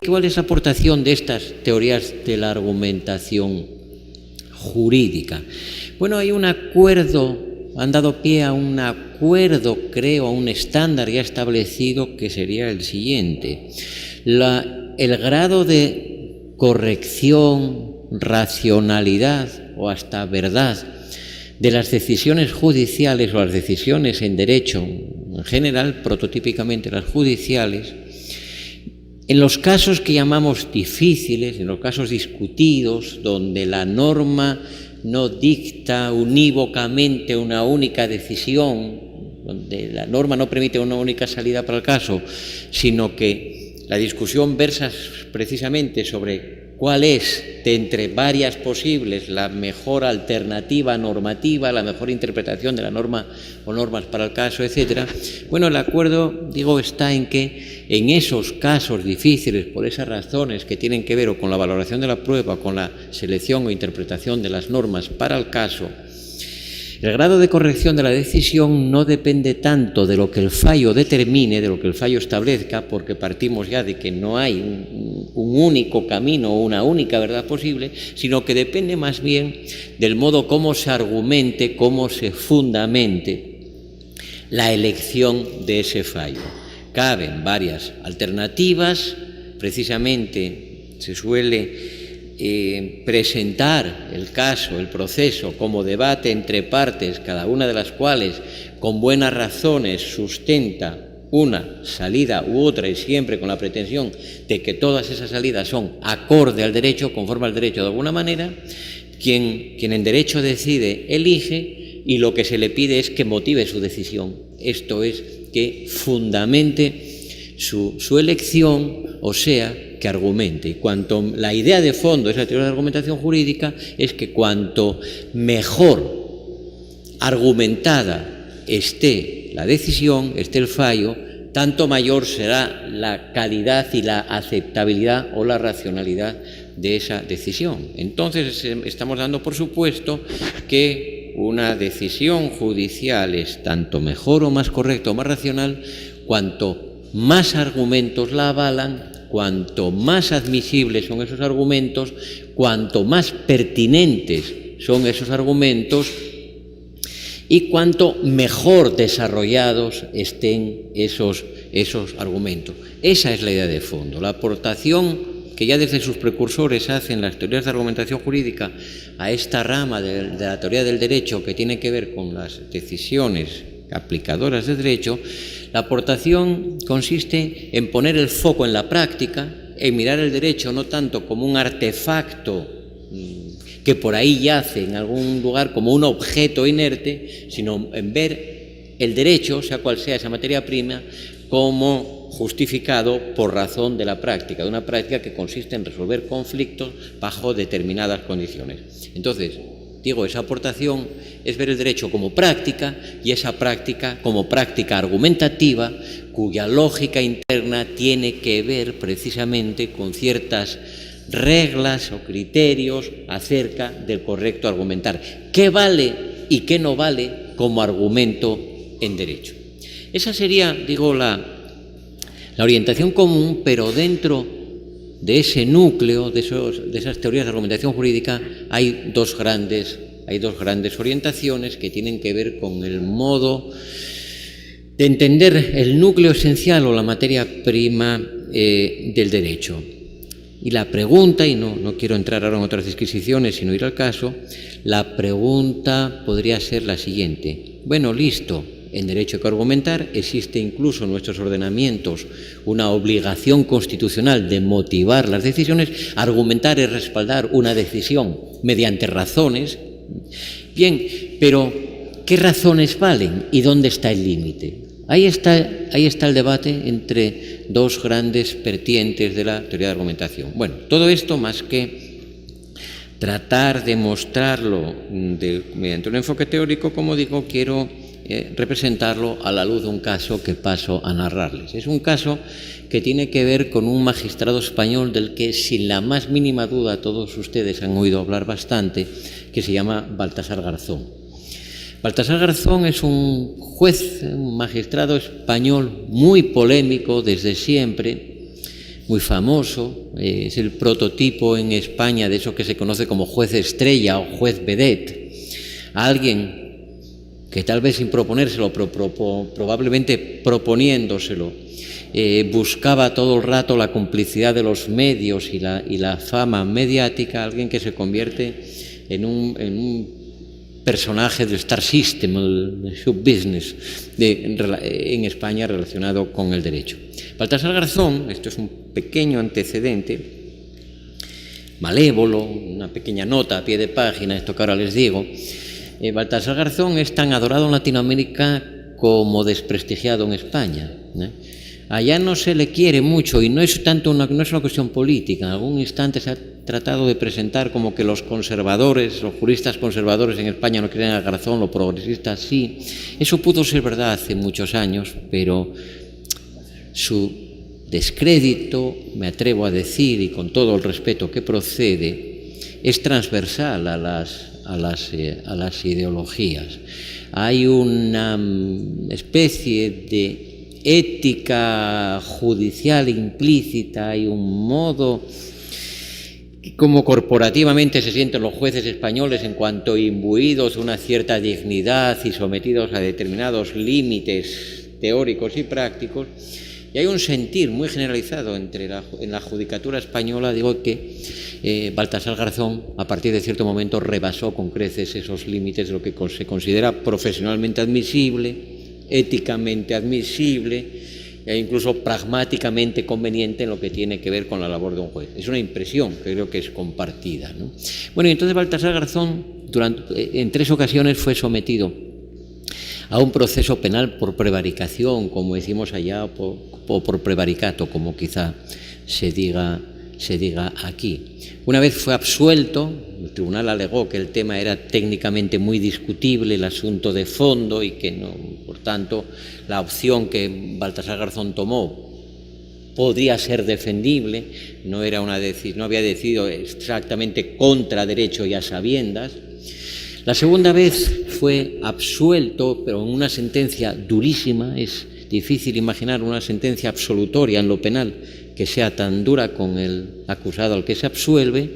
¿Cuál es la aportación de estas teorías de la argumentación jurídica? Bueno, hay un acuerdo, han dado pie a un acuerdo, creo, a un estándar ya establecido que sería el siguiente. El grado de corrección, racionalidad o hasta verdad de las decisiones judiciales o las decisiones en derecho, en general, prototípicamente las judiciales, en los casos que llamamos difíciles, en los casos discutidos, donde la norma no dicta unívocamente una única decisión, donde la norma no permite una única salida para el caso, sino que la discusión versa precisamente sobre cuál es, de entre varias posibles, la mejor alternativa normativa, la mejor interpretación de la norma o normas para el caso, etcétera. Bueno, el acuerdo, digo, está en que en esos casos difíciles, por esas razones que tienen que ver o con la valoración de la prueba, con la selección o interpretación de las normas para el caso, el grado de corrección de la decisión no depende tanto de lo que el fallo determine, de lo que el fallo establezca, porque partimos ya de que no hay un único camino o una única verdad posible, sino que depende más bien del modo como se argumente, cómo se fundamente la elección de ese fallo. Caben varias alternativas, precisamente se suele presentar el caso, el proceso, como debate entre partes, cada una de las cuales con buenas razones sustenta una salida u otra y siempre con la pretensión de que todas esas salidas son acorde al derecho, conforme al derecho de alguna manera. Quien en derecho decide, elige, y lo que se le pide es que motive su decisión. Esto es, que fundamente su elección, o sea, que argumente. Y la idea de fondo de esa teoría de argumentación jurídica es que cuanto mejor argumentada esté la decisión, esté el fallo, tanto mayor será la calidad y la aceptabilidad o la racionalidad de esa decisión. Entonces estamos dando por supuesto que una decisión judicial es tanto mejor o más correcta o más racional cuanto más argumentos la avalan, cuanto más admisibles son esos argumentos, cuanto más pertinentes son esos argumentos y cuanto mejor desarrollados estén esos argumentos. Esa es la idea de fondo. La aportación que ya desde sus precursores hacen las teorías de argumentación jurídica a esta rama de la teoría del derecho que tiene que ver con las decisiones aplicadoras de derecho, la aportación consiste en poner el foco en la práctica, en mirar el derecho no tanto como un artefacto que por ahí yace en algún lugar como un objeto inerte, sino en ver el derecho, sea cual sea esa materia prima, como justificado por razón de la práctica, de una práctica que consiste en resolver conflictos bajo determinadas condiciones. Entonces, digo, esa aportación es ver el derecho como práctica y esa práctica como práctica argumentativa cuya lógica interna tiene que ver precisamente con ciertas reglas o criterios acerca del correcto argumentar. ¿Qué vale y qué no vale como argumento en derecho? Esa sería, digo, la orientación común, pero dentro de ese núcleo, de esas teorías de argumentación jurídica, hay dos grandes orientaciones que tienen que ver con el modo de entender el núcleo esencial o la materia prima del derecho. Y la pregunta, y no quiero entrar ahora en otras disquisiciones, sino ir al caso, la pregunta podría ser la siguiente. Bueno, listo. En derecho hay que argumentar, existe incluso en nuestros ordenamientos una obligación constitucional de motivar las decisiones. Argumentar es respaldar una decisión mediante razones. Bien, pero ¿qué razones valen y dónde está el límite? Ahí está el debate entre dos grandes vertientes de la teoría de argumentación. Bueno, todo esto más que tratar de mostrarlo mediante un enfoque teórico, como digo, quiero representarlo a la luz de un caso que paso a narrarles. Es un caso que tiene que ver con un magistrado español del que sin la más mínima duda todos ustedes han oído hablar bastante, que se llama Baltasar Garzón. Baltasar Garzón es un juez, un magistrado español muy polémico desde siempre, muy famoso, es el prototipo en España de eso que se conoce como juez estrella o juez vedette, alguien que tal vez sin proponérselo, pero probablemente proponiéndoselo, buscaba todo el rato la complicidad de los medios y la fama mediática, alguien que se convierte en un personaje del Star System, el show business en España relacionado con el derecho. Baltasar Garzón, esto es un pequeño antecedente, malévolo, una pequeña nota a pie de página, esto que ahora les digo. Baltasar Garzón es tan adorado en Latinoamérica como desprestigiado en España. Allá no se le quiere mucho y no es tanto no es una cuestión política. En algún instante se ha tratado de presentar como que los conservadores, los juristas conservadores en España no quieren a Garzón, los progresistas sí. Eso pudo ser verdad hace muchos años, pero su descrédito, me atrevo a decir, y con todo el respeto que procede, es transversal a las ideologías. Hay una especie de ética judicial implícita, hay un modo como corporativamente se sienten los jueces españoles en cuanto imbuidos de una cierta dignidad y sometidos a determinados límites teóricos y prácticos, y hay un sentir muy generalizado en la judicatura española, digo, que Baltasar Garzón a partir de cierto momento rebasó con creces esos límites de lo que se considera profesionalmente admisible, éticamente admisible e incluso pragmáticamente conveniente en lo que tiene que ver con la labor de un juez. Es una impresión que creo que es compartida, ¿no? Bueno, y entonces Baltasar Garzón en 3 ocasiones fue sometido a un proceso penal por prevaricación, como decimos allá, o por prevaricato, como quizá se diga aquí. Una vez fue absuelto, el tribunal alegó que el tema era técnicamente muy discutible, el asunto de fondo, y que no, por tanto, la opción que Baltasar Garzón tomó podría ser defendible, no había decidido exactamente contra derecho y a sabiendas. La segunda vez fue absuelto, pero en una sentencia durísima. Es difícil imaginar una sentencia absolutoria en lo penal que sea tan dura con el acusado al que se absuelve,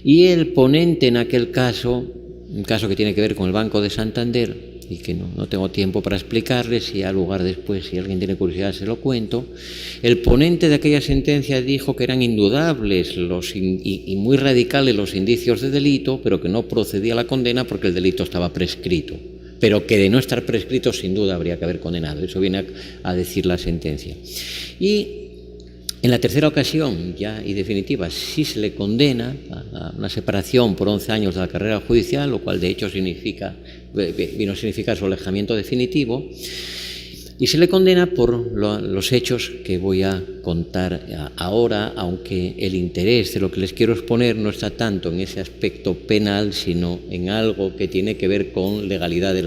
y el ponente en aquel caso, un caso que tiene que ver con el Banco de Santander, y que no tengo tiempo para explicarles, si hay lugar después, si alguien tiene curiosidad se lo cuento. El ponente de aquella sentencia dijo que eran indudables y muy radicales los indicios de delito, pero que no procedía la condena porque el delito estaba prescrito, pero que de no estar prescrito sin duda habría que haber condenado. Eso viene a decir la sentencia. Y en la tercera ocasión, ya y definitiva, sí se le condena a una separación por 11 años de la carrera judicial, lo cual de hecho vino a significar su alejamiento definitivo, y se le condena por los hechos que voy a contar ahora, aunque el interés de lo que les quiero exponer no está tanto en ese aspecto penal, sino en algo que tiene que ver con legalidad de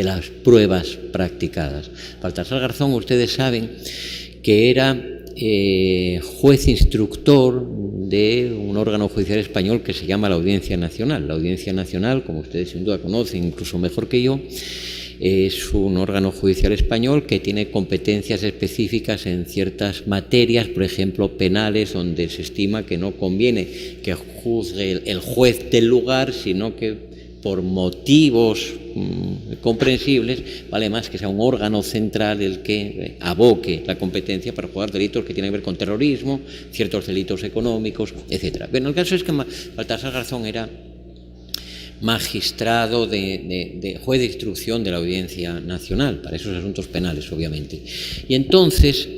las pruebas practicadas. Baltasar Garzón, ustedes saben que era juez instructor de un órgano judicial español que se llama la Audiencia Nacional. La Audiencia Nacional, como ustedes sin duda conocen, incluso mejor que yo, es un órgano judicial español que tiene competencias específicas en ciertas materias, por ejemplo, penales, donde se estima que no conviene que juzgue el juez del lugar, sino que por motivos comprensibles, vale más que sea un órgano central el que aboque la competencia para juzgar delitos que tienen que ver con terrorismo, ciertos delitos económicos, etc. Bueno, el caso es que Baltasar Garzón era magistrado de juez de instrucción de la Audiencia Nacional, para esos asuntos penales, obviamente. Y entonces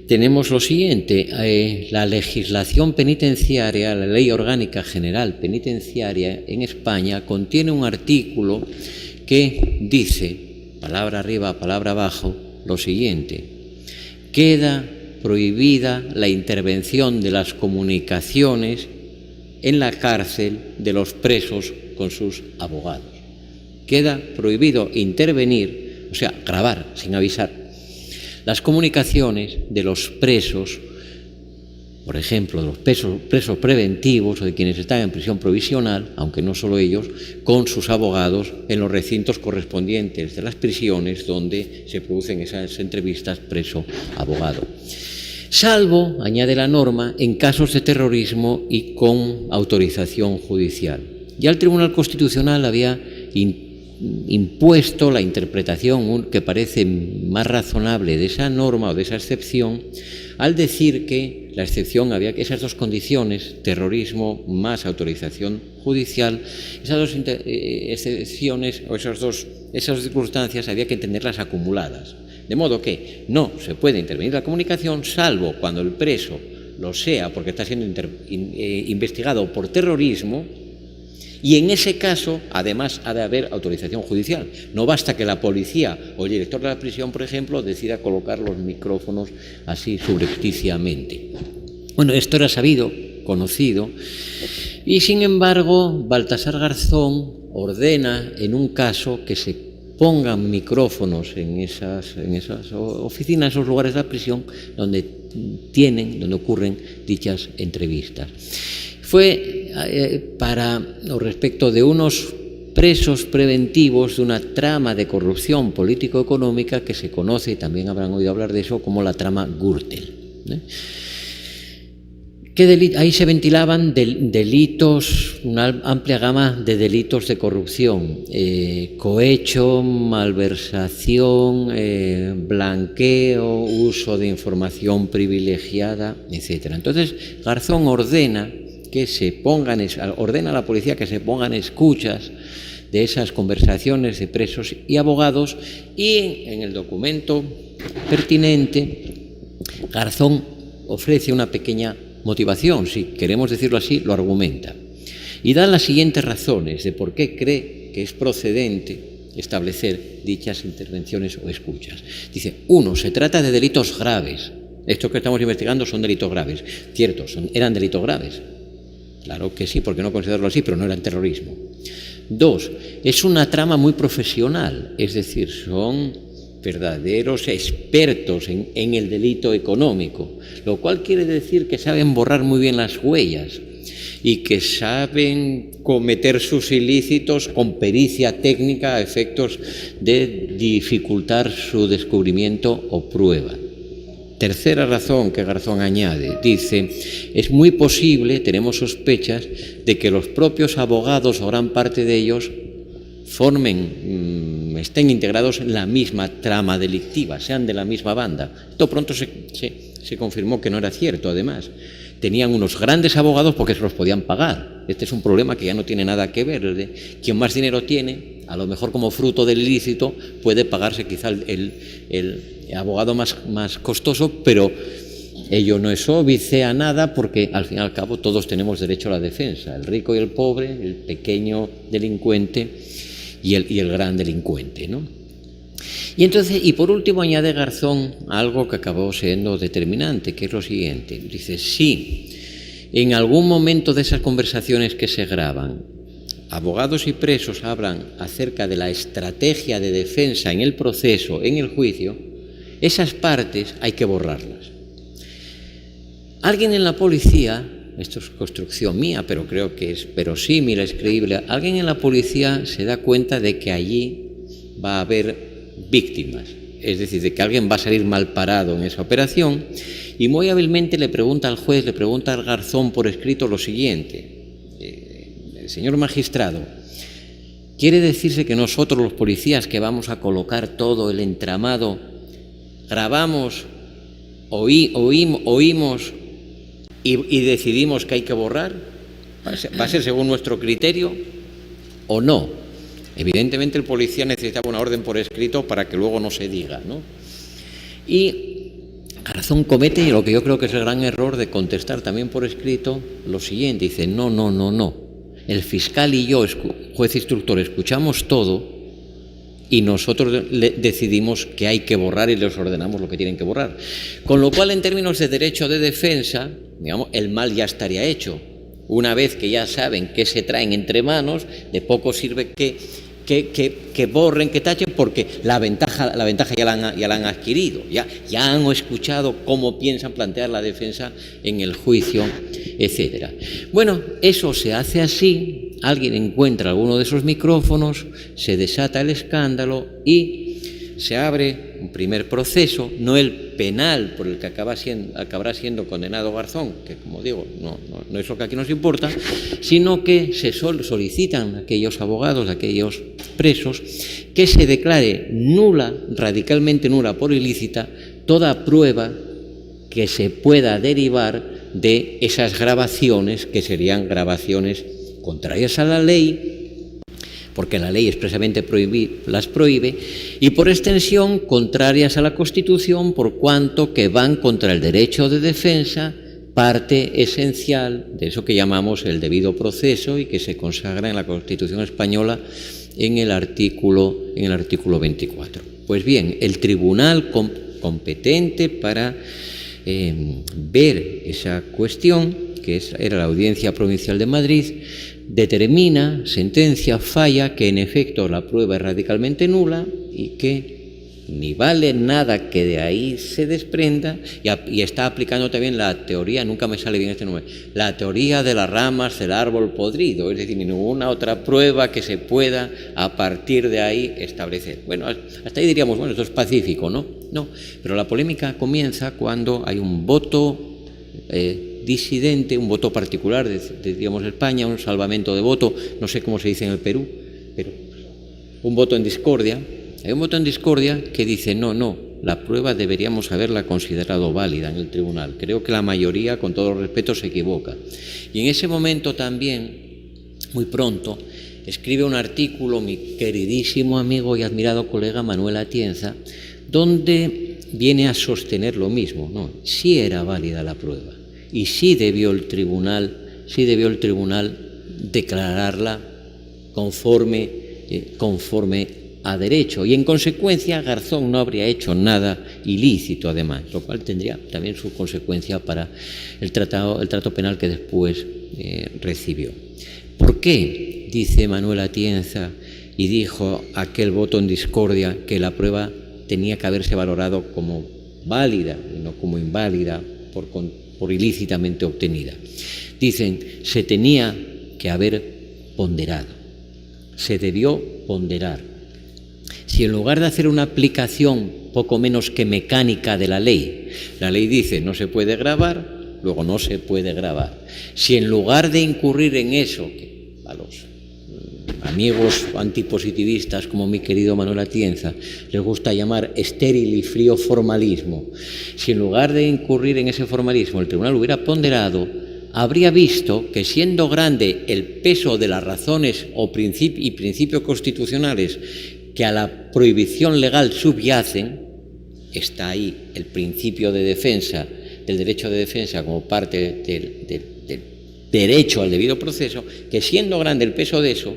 tenemos lo siguiente: la legislación penitenciaria, la Ley Orgánica General Penitenciaria en España contiene un artículo que dice, palabra arriba, palabra abajo, lo siguiente: queda prohibida la intervención de las comunicaciones en la cárcel de los presos con sus abogados. Queda prohibido intervenir, o sea, grabar sin avisar, las comunicaciones de los presos, por ejemplo, de los presos preventivos o de quienes están en prisión provisional, aunque no solo ellos, con sus abogados en los recintos correspondientes de las prisiones donde se producen esas entrevistas preso-abogado. salvo, añade la norma, en casos de terrorismo y con autorización judicial. Ya el Tribunal Constitucional había impuesto la interpretación que parece más razonable de esa norma o de esa excepción, al decir que la excepción había que esas dos condiciones, terrorismo más autorización judicial, esas dos excepciones o esas circunstancias había que entenderlas acumuladas. De modo que no se puede intervenir la comunicación salvo cuando el preso lo sea porque está siendo investigado por terrorismo, y en ese caso, además, ha de haber autorización judicial. No basta que la policía o el director de la prisión, por ejemplo, decida colocar los micrófonos así subrepticiamente. Bueno, esto era sabido, conocido, y sin embargo, Baltasar Garzón ordena en un caso que se pongan micrófonos en esas oficinas, esos lugares de la prisión donde ocurren dichas entrevistas. Fue respecto de unos presos preventivos de una trama de corrupción político-económica que se conoce, y también habrán oído hablar de eso, como la trama Gürtel. Ahí se ventilaban delitos, una amplia gama de delitos de corrupción, cohecho, malversación, blanqueo, uso de información privilegiada, etc. Entonces, Garzón ordena a la policía que se pongan escuchas de esas conversaciones de presos y abogados, y en el documento pertinente Garzón ofrece una pequeña motivación, si queremos decirlo así, lo argumenta, y da las siguientes razones de por qué cree que es procedente establecer dichas intervenciones o escuchas. Dice, 1, se trata de delitos graves. Estos que estamos investigando son delitos graves. Cierto, eran delitos graves. Claro que sí, porque no considerarlo así, pero no eran terrorismo. 2, es una trama muy profesional, es decir, son verdaderos expertos en el delito económico, lo cual quiere decir que saben borrar muy bien las huellas y que saben cometer sus ilícitos con pericia técnica a efectos de dificultar su descubrimiento o prueba. Tercera razón que Garzón añade, dice, es muy posible, tenemos sospechas, de que los propios abogados, o gran parte de ellos, estén integrados en la misma trama delictiva, sean de la misma banda. Esto pronto se confirmó que no era cierto, además. Tenían unos grandes abogados porque se los podían pagar. Este es un problema que ya no tiene nada que ver. Quien más dinero tiene, a lo mejor como fruto del ilícito, puede pagarse quizá el abogado más costoso, pero ello no es óbice a nada, porque al fin y al cabo todos tenemos derecho a la defensa, el rico y el pobre, el pequeño delincuente y el gran delincuente, ¿no? Y por último añade Garzón algo que acabó siendo determinante, que es lo siguiente. Dice, si en algún momento de esas conversaciones que se graban, abogados y presos hablan acerca de la estrategia de defensa en el proceso, en el juicio, esas partes hay que borrarlas. Alguien en la policía, esto es construcción mía, pero creo que es verosímil, es creíble, alguien en la policía se da cuenta de que allí va a haber víctimas, es decir, de que alguien va a salir mal parado en esa operación, y muy hábilmente le pregunta al juez, le pregunta al Garzón por escrito lo siguiente: señor magistrado, ¿quiere decirse que nosotros los policías que vamos a colocar todo el entramado grabamos, oímos y decidimos que hay que borrar? ¿Va a ser según nuestro criterio o no? Evidentemente el policía necesitaba una orden por escrito para que luego no se diga, ¿no? Y Garzón comete lo que yo creo que es el gran error de contestar también por escrito lo siguiente. Dice, no. El fiscal y yo, juez instructor, escuchamos todo y nosotros decidimos que hay que borrar y les ordenamos lo que tienen que borrar. Con lo cual, en términos de derecho de defensa, digamos, el mal ya estaría hecho. Una vez que ya saben qué se traen entre manos, de poco sirve que borren, que tachen, porque la ventaja ya la han adquirido, ya han escuchado cómo piensan plantear la defensa en el juicio, etcétera. Bueno, eso se hace así, alguien encuentra alguno de esos micrófonos, se desata el escándalo y se abre un primer proceso, no el penal por el que acabará siendo condenado Garzón, que como digo, no es lo que aquí nos importa, sino que se solicitan a aquellos abogados, a aquellos presos, que se declare nula, radicalmente nula por ilícita, toda prueba que se pueda derivar de esas grabaciones, que serían grabaciones contrarias a la ley, porque la ley expresamente las prohíbe, y por extensión contrarias a la Constitución, por cuanto que van contra el derecho de defensa, parte esencial de eso que llamamos el debido proceso y que se consagra en la Constitución española en el artículo 24. Pues bien, el tribunal competente para ver esa cuestión, que era la Audiencia Provincial de Madrid, determina, sentencia, falla, que en efecto la prueba es radicalmente nula y que ni vale nada que de ahí se desprenda, y está aplicando también la teoría, nunca me sale bien este nombre, la teoría de las ramas del árbol podrido, es decir, ninguna otra prueba que se pueda a partir de ahí establecer. Bueno, hasta ahí diríamos, bueno, esto es pacífico, ¿no? No, pero la polémica comienza cuando hay un voto disidente, un voto particular de digamos, España, un salvamento de voto, no sé cómo se dice en el Perú, pero un voto en discordia. Hay un voto en discordia que dice, no, la prueba deberíamos haberla considerado válida en el tribunal. Creo que la mayoría, con todo respeto, se equivoca. Y en ese momento también, muy pronto, escribe un artículo mi queridísimo amigo y admirado colega Manuel Atienza, donde viene a sostener lo mismo, ¿no? Sí era válida la prueba y sí debió el tribunal declararla conforme a derecho, y en consecuencia Garzón no habría hecho nada ilícito además, lo cual tendría también su consecuencia para el trato penal que después recibió. ¿Por qué dice Manuel Atienza y dijo aquel voto en discordia que la prueba tenía que haberse valorado como válida y no como inválida por ilícitamente obtenida? Dicen, se tenía que haber ponderado, se debió ponderar. Si en lugar de hacer una aplicación poco menos que mecánica de la ley dice no se puede grabar, luego no se puede grabar. Si en lugar de incurrir en eso, que a los amigos antipositivistas como mi querido Manuel Atienza les gusta llamar estéril y frío formalismo, si en lugar de incurrir en ese formalismo el tribunal hubiera ponderado, habría visto que siendo grande el peso de las razones y principios constitucionales que a la prohibición legal subyacen, está ahí el principio de defensa, del derecho de defensa como parte del derecho al debido proceso, que siendo grande el peso de eso,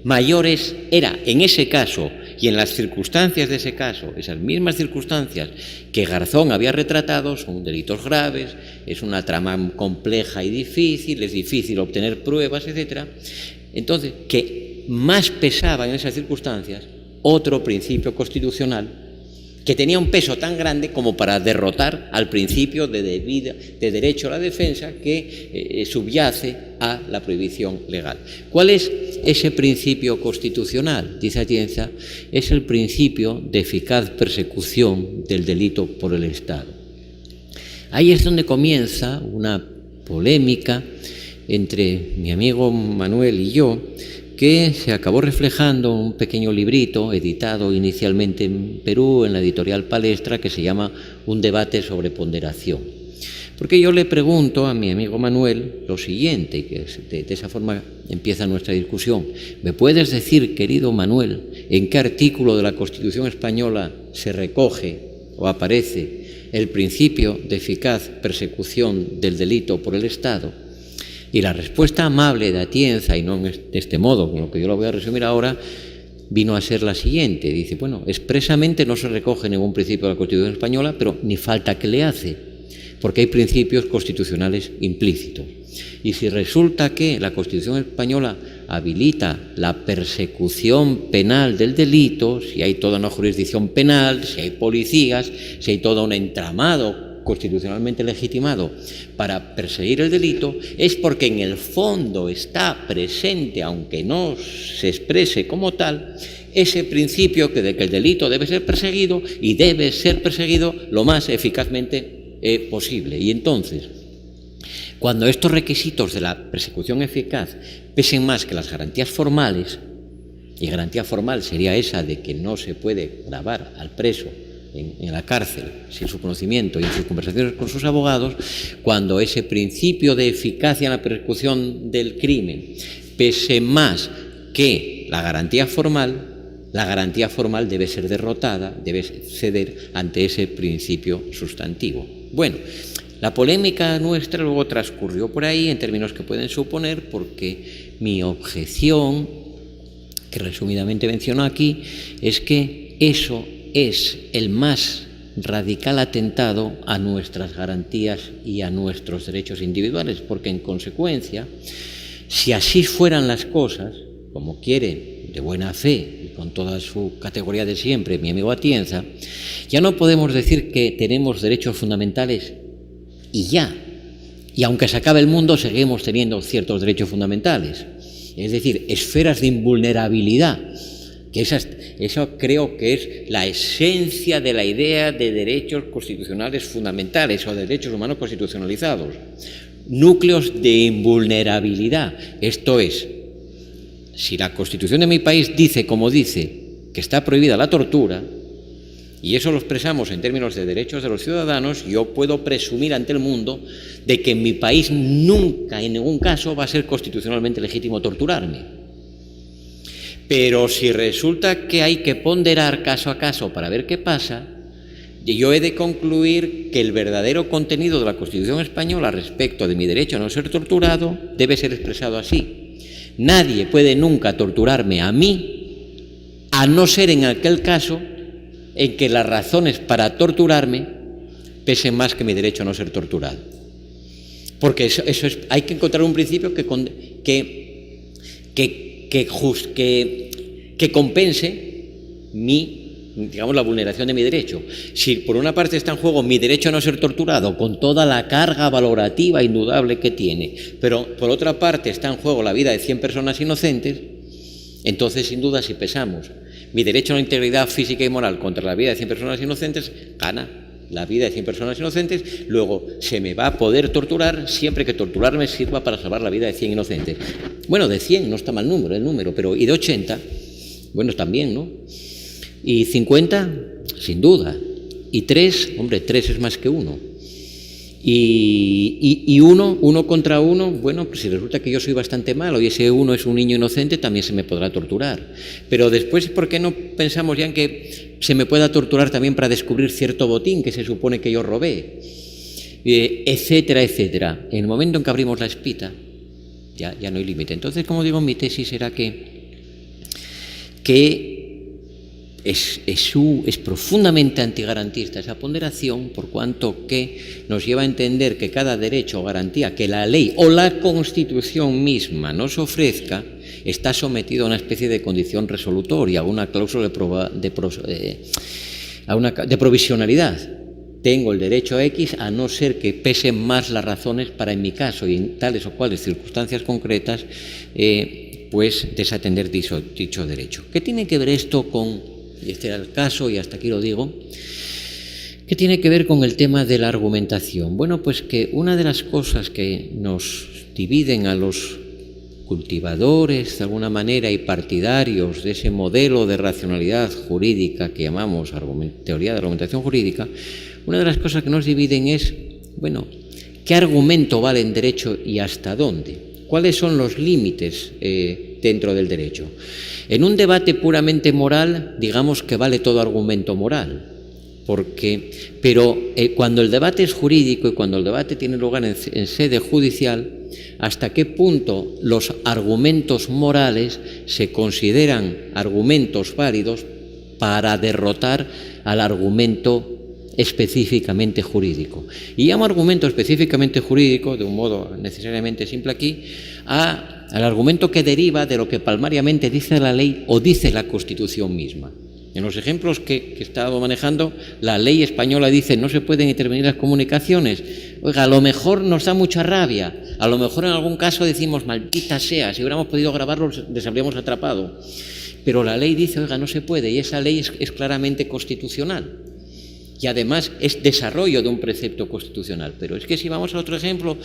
mayores era en ese caso y en las circunstancias de ese caso, esas mismas circunstancias que Garzón había retratado, son delitos graves, es una trama compleja y difícil, es difícil obtener pruebas, etc. Entonces, que más pesaba en esas circunstancias otro principio constitucional que tenía un peso tan grande como para derrotar al principio de derecho a la defensa que subyace a la prohibición legal. ¿Cuál es ese principio constitucional? Dice Atienza, es el principio de eficaz persecución del delito por el Estado. Ahí es donde comienza una polémica entre mi amigo Manuel y yo, que se acabó reflejando en un pequeño librito editado inicialmente en Perú, en la editorial Palestra, que se llama Un debate sobre ponderación. Porque yo le pregunto a mi amigo Manuel lo siguiente, y que de esa forma empieza nuestra discusión. ¿Me puedes decir, querido Manuel, en qué artículo de la Constitución española se recoge o aparece el principio de eficaz persecución del delito por el Estado? Y la respuesta amable de Atienza, y no de este modo, con lo que yo lo voy a resumir ahora, vino a ser la siguiente. Dice, bueno, expresamente no se recoge ningún principio de la Constitución española, pero ni falta que le hace, porque hay principios constitucionales implícitos. Y si resulta que la Constitución española habilita la persecución penal del delito, si hay toda una jurisdicción penal, si hay policías, si hay todo un entramado constitucionalmente legitimado para perseguir el delito, es porque en el fondo está presente, aunque no se exprese como tal, ese principio de que el delito debe ser perseguido y debe ser perseguido lo más eficazmente posible. Y entonces, cuando estos requisitos de la persecución eficaz pesen más que las garantías formales, y garantía formal sería esa de que no se puede gravar al preso en la cárcel sin su conocimiento y en sus conversaciones con sus abogados, cuando ese principio de eficacia en la persecución del crimen pese más que la garantía formal debe ser derrotada, debe ceder ante ese principio sustantivo. Bueno, la polémica nuestra luego transcurrió por ahí en términos que pueden suponer, porque mi objeción, que resumidamente menciono aquí, es que eso es el más radical atentado a nuestras garantías y a nuestros derechos individuales, porque en consecuencia, si así fueran las cosas, como quiere de buena fe y con toda su categoría de siempre mi amigo Atienza, ya no podemos decir que tenemos derechos fundamentales y ya, y aunque se acabe el mundo seguimos teniendo ciertos derechos fundamentales, es decir, esferas de invulnerabilidad, que eso creo que es la esencia de la idea de derechos constitucionales fundamentales o de derechos humanos constitucionalizados, núcleos de invulnerabilidad. Esto es, si la Constitución de mi país dice, como dice, que está prohibida la tortura, y eso lo expresamos en términos de derechos de los ciudadanos, yo puedo presumir ante el mundo de que en mi país nunca, en ningún caso, va a ser constitucionalmente legítimo torturarme. Pero si resulta que hay que ponderar caso a caso para ver qué pasa, yo he de concluir que el verdadero contenido de la Constitución española respecto de mi derecho a no ser torturado debe ser expresado así. Nadie puede nunca torturarme a mí, a no ser en aquel caso en que las razones para torturarme pesen más que mi derecho a no ser torturado. Porque eso es, hay que encontrar un principio que compense la vulneración de mi derecho. Si por una parte está en juego mi derecho a no ser torturado, con toda la carga valorativa indudable que tiene, pero por otra parte está en juego la vida de 100 personas inocentes, entonces sin duda si pesamos mi derecho a la integridad física y moral contra la vida de 100 personas inocentes, gana la vida de 100 personas inocentes. Luego se me va a poder torturar siempre que torturarme sirva para salvar la vida de 100 inocentes. Bueno, de 100 no está mal el número, pero y de 80, bueno, también, ¿no? Y 50, sin duda. Y 3, hombre, 3 es más que 1. Y uno contra uno, bueno, pues si resulta que yo soy bastante malo y ese uno es un niño inocente, también se me podrá torturar. Pero después, ¿por qué no pensamos ya en que se me pueda torturar también para descubrir cierto botín que se supone que yo robé? Etcétera, etcétera. En el momento en que abrimos la espita, ya no hay límite. Entonces, como digo, mi tesis era que es profundamente antigarantista esa ponderación, por cuanto que nos lleva a entender que cada derecho o garantía que la ley o la Constitución misma nos ofrezca está sometido a una especie de condición resolutoria, a una cláusula de provisionalidad. Tengo el derecho a X a no ser que pesen más las razones para, en mi caso y en tales o cuales circunstancias concretas, pues desatender dicho derecho. ¿Qué tiene que ver esto con, y este era el caso y hasta aquí lo digo, qué tiene que ver con el tema de la argumentación? Bueno, pues que una de las cosas que nos dividen a los cultivadores de alguna manera y partidarios de ese modelo de racionalidad jurídica que llamamos teoría de argumentación jurídica, una de las cosas que nos dividen es, bueno, ¿qué argumento vale en derecho y hasta dónde? ¿Cuáles son los límites dentro del derecho? En un debate puramente moral, digamos que vale todo argumento moral, pero cuando el debate es jurídico y cuando el debate tiene lugar en sede judicial, ¿hasta qué punto los argumentos morales se consideran argumentos válidos para derrotar al argumento específicamente jurídico? Y llamo argumento específicamente jurídico, de un modo necesariamente simple aquí, al argumento que deriva de lo que palmariamente dice la ley o dice la Constitución misma. En los ejemplos que he estado manejando, la ley española dice no se pueden intervenir las comunicaciones. Oiga, a lo mejor nos da mucha rabia, a lo mejor en algún caso decimos maldita sea, si hubiéramos podido grabarlo les habríamos atrapado. pero la ley dice, oiga, no se puede, y esa ley es claramente constitucional. Y además es desarrollo de un precepto constitucional. Pero es que si vamos a otro ejemplo,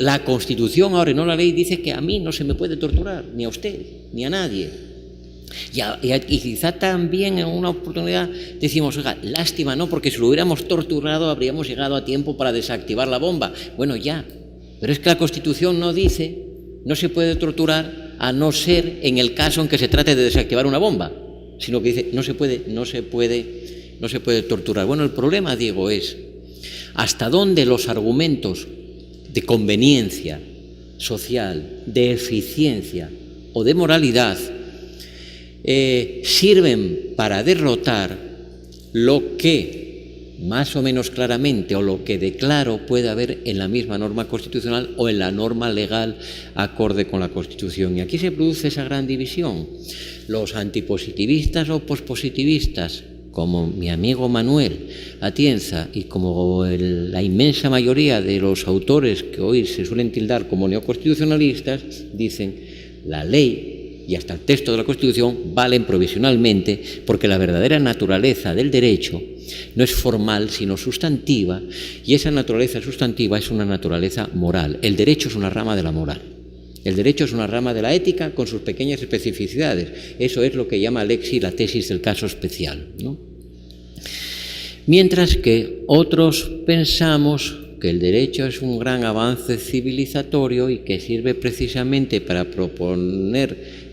la Constitución ahora y no la ley dice que a mí no se me puede torturar, ni a usted, ni a nadie. Y quizá también en una oportunidad decimos, oiga, lástima, ¿no? Porque si lo hubiéramos torturado habríamos llegado a tiempo para desactivar la bomba. Bueno, ya, pero es que la Constitución no dice, no se puede torturar a no ser en el caso en que se trate de desactivar una bomba, sino que dice, no se puede torturar. Bueno, el problema, Diego, es hasta dónde los argumentos de conveniencia social, de eficiencia o de moralidad sirven para derrotar lo que más o menos claramente o lo que de claro puede haber en la misma norma constitucional o en la norma legal acorde con la Constitución. Y aquí se produce esa gran división. Los antipositivistas o pospositivistas, como mi amigo Manuel Atienza y como la inmensa mayoría de los autores que hoy se suelen tildar como neoconstitucionalistas, dicen la ley y hasta el texto de la Constitución valen provisionalmente porque la verdadera naturaleza del derecho no es formal sino sustantiva, y esa naturaleza sustantiva es una naturaleza moral. El derecho es una rama de la moral. El derecho es una rama de la ética con sus pequeñas especificidades. Eso es lo que llama Alexi la tesis del caso especial, ¿no? Mientras que otros pensamos que el derecho es un gran avance civilizatorio y que sirve precisamente para proponer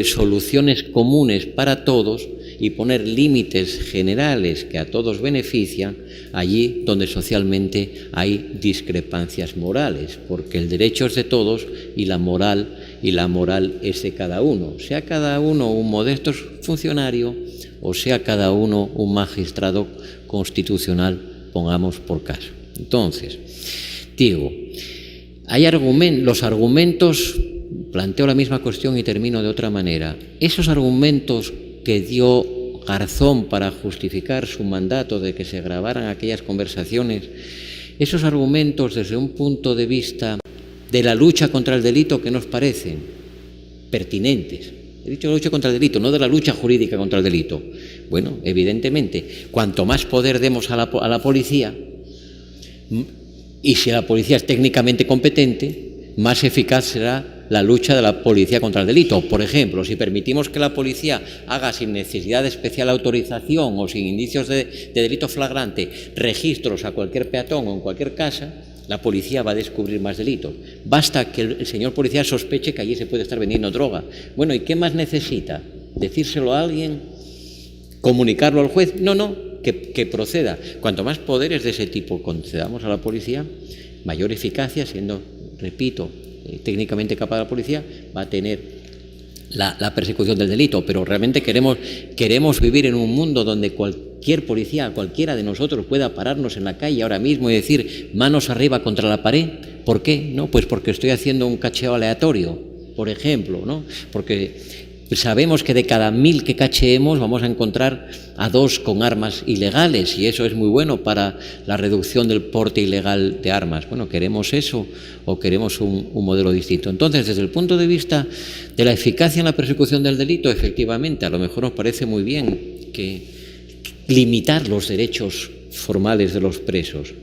soluciones comunes para todos y poner límites generales que a todos benefician allí donde socialmente hay discrepancias morales, porque el derecho es de todos y la moral es de cada uno, sea cada uno un modesto funcionario o sea cada uno un magistrado constitucional, pongamos por caso. Entonces, digo, los argumentos, planteo la misma cuestión y termino de otra manera. Esos argumentos que dio Garzón para justificar su mandato de que se grabaran aquellas conversaciones, esos argumentos desde un punto de vista de la lucha contra el delito, ¿qué nos parecen? Pertinentes. He dicho la lucha contra el delito, no de la lucha jurídica contra el delito. Bueno, evidentemente, cuanto más poder demos a la policía, y si la policía es técnicamente competente, más eficaz será la lucha de la policía contra el delito. Por ejemplo, si permitimos que la policía haga sin necesidad de especial autorización o sin indicios de delito flagrante registros a cualquier peatón o en cualquier casa, la policía va a descubrir más delitos. Basta que el señor policía sospeche que allí se puede estar vendiendo droga. Bueno, ¿y qué más necesita? ¿Decírselo a alguien? ¿Comunicarlo al juez? No, que proceda. Cuanto más poderes de ese tipo concedamos a la policía, mayor eficacia, siendo, repito, técnicamente capaz la policía, va a tener la persecución del delito. Pero realmente queremos vivir en un mundo donde cualquier policía, cualquiera de nosotros pueda pararnos en la calle ahora mismo y decir manos arriba contra la pared. ¿Por qué? No, pues porque estoy haciendo un cacheo aleatorio, por ejemplo, ¿no? Porque sabemos que de cada 1000 que cacheemos vamos a encontrar a 2 con armas ilegales, y eso es muy bueno para la reducción del porte ilegal de armas. Bueno, ¿queremos eso o queremos un modelo distinto? Entonces, desde el punto de vista de la eficacia en la persecución del delito, efectivamente, a lo mejor nos parece muy bien que limitar los derechos formales de los presos.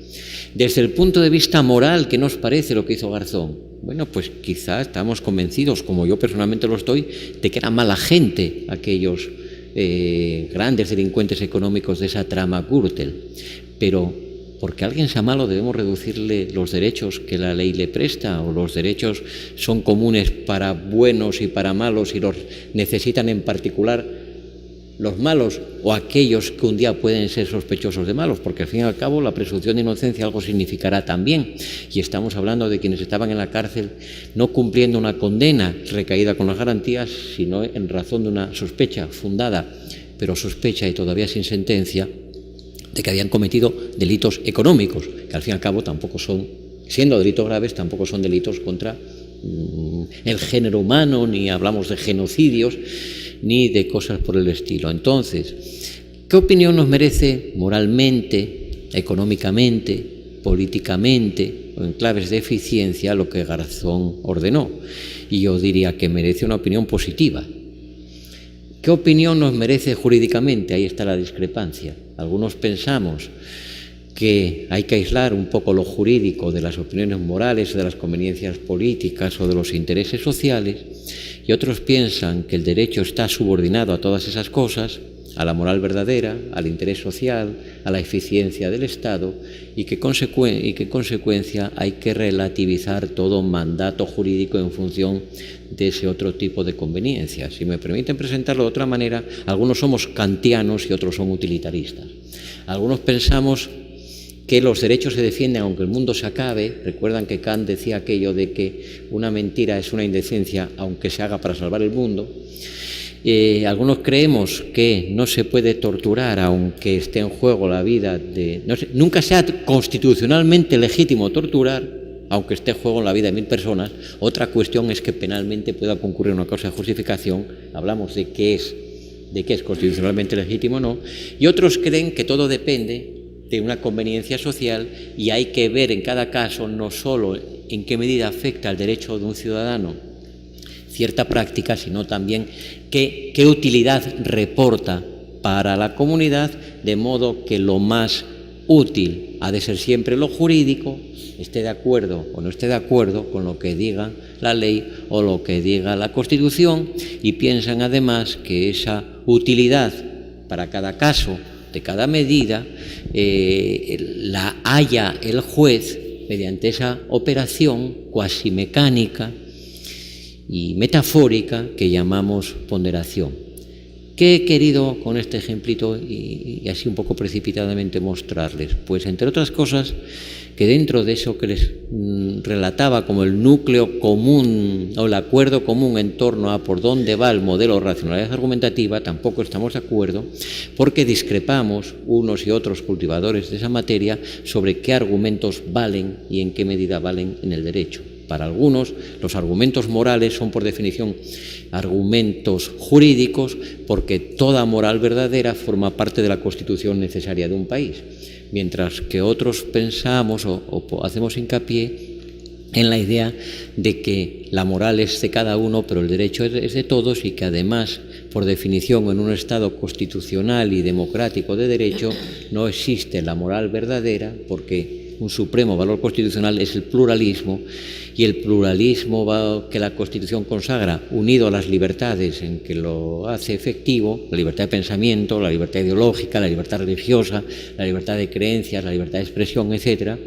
Desde el punto de vista moral, ¿qué nos parece lo que hizo Garzón? Bueno, pues quizá estamos convencidos, como yo personalmente lo estoy, de que eran mala gente aquellos grandes delincuentes económicos de esa trama Gürtel. Pero porque alguien sea malo debemos reducirle los derechos que la ley le presta, o los derechos son comunes para buenos y para malos y los necesitan en particular los malos o aquellos que un día pueden ser sospechosos de malos, porque al fin y al cabo la presunción de inocencia algo significará también, y estamos hablando de quienes estaban en la cárcel no cumpliendo una condena recaída con las garantías, sino en razón de una sospecha fundada, pero sospecha y todavía sin sentencia, de que habían cometido delitos económicos, que al fin y al cabo tampoco son, siendo delitos graves, tampoco son delitos contra el género humano, ni hablamos de genocidios, ni de cosas por el estilo. Entonces, ¿qué opinión nos merece moralmente, económicamente, políticamente o en claves de eficiencia lo que Garzón ordenó? Y yo diría que merece una opinión positiva. ¿Qué opinión nos merece jurídicamente? Ahí está la discrepancia. Algunos pensamos que hay que aislar un poco lo jurídico de las opiniones morales, de las conveniencias políticas o de los intereses sociales, y otros piensan que el derecho está subordinado a todas esas cosas, a la moral verdadera, al interés social, a la eficiencia del Estado, y que en consecuencia hay que relativizar todo mandato jurídico en función de ese otro tipo de conveniencias. Si me permiten presentarlo de otra manera, algunos somos kantianos y otros son utilitaristas. Algunos pensamos que los derechos se defienden aunque el mundo se acabe. Recuerdan que Kant decía aquello de que una mentira es una indecencia aunque se haga para salvar el mundo. Algunos creemos que no se puede torturar aunque esté en juego la vida de... nunca sea constitucionalmente legítimo torturar aunque esté en juego la vida de 1000 personas. Otra cuestión es que penalmente pueda concurrir una causa de justificación. Hablamos de qué es constitucionalmente legítimo o no. Y otros creen que todo depende de una conveniencia social y hay que ver en cada caso no solo en qué medida afecta al derecho de un ciudadano cierta práctica, sino también qué utilidad reporta para la comunidad, de modo que lo más útil ha de ser siempre lo jurídico, esté de acuerdo o no esté de acuerdo con lo que diga la ley o lo que diga la Constitución, y piensan además que esa utilidad para cada caso, de cada medida, la halla el juez mediante esa operación cuasi mecánica y metafórica que llamamos ponderación. ¿Qué he querido con este ejemplito y así un poco precipitadamente mostrarles? Pues entre otras cosas, que dentro de eso que les relataba como el núcleo común o el acuerdo común en torno a por dónde va el modelo de racionalidad argumentativa, tampoco estamos de acuerdo, porque discrepamos unos y otros cultivadores de esa materia sobre qué argumentos valen y en qué medida valen en el derecho. Para algunos, los argumentos morales son por definición argumentos jurídicos, porque toda moral verdadera forma parte de la constitución necesaria de un país, mientras que otros pensamos o hacemos hincapié en la idea de que la moral es de cada uno, pero el derecho es de todos, y que además, por definición, en un Estado constitucional y democrático de derecho no existe la moral verdadera, porque un supremo valor constitucional es el pluralismo, y el pluralismo que la Constitución consagra, unido a las libertades en que lo hace efectivo, la libertad de pensamiento, la libertad ideológica, la libertad religiosa, la libertad de creencias, la libertad de expresión, etc.,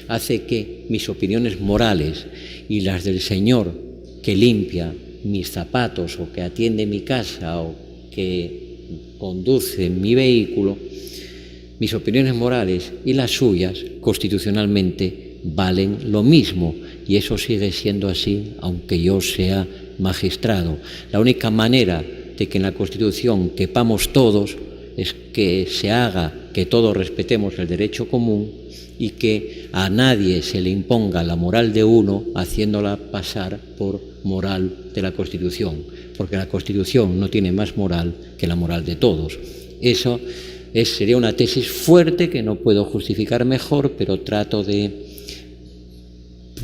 hace que mis opiniones morales y las del Señor que limpia mis zapatos o que atiende mi casa o que conduce mi vehículo, mis opiniones morales y las suyas constitucionalmente valen lo mismo, y eso sigue siendo así aunque yo sea magistrado. La única manera de que en la Constitución quepamos todos es que se haga que todos respetemos el derecho común y que a nadie se le imponga la moral de uno haciéndola pasar por moral de la Constitución, porque la Constitución no tiene más moral que la moral de todos. Eso sería una tesis fuerte que no puedo justificar mejor, pero trato de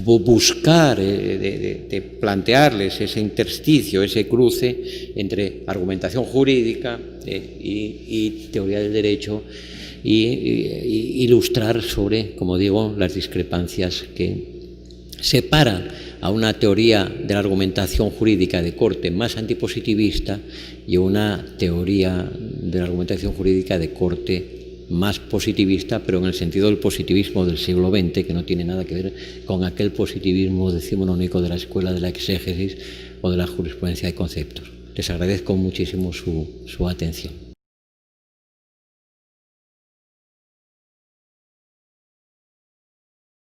buscar, de plantearles ese intersticio, ese cruce entre argumentación jurídica y teoría del derecho, y ilustrar sobre, como digo, las discrepancias que separan a una teoría de la argumentación jurídica de corte más antipositivista y una teoría de la argumentación jurídica de corte más positivista, pero en el sentido del positivismo del siglo XX, que no tiene nada que ver con aquel positivismo decimonónico de la escuela de la exégesis o de la jurisprudencia de conceptos. Les agradezco muchísimo su atención.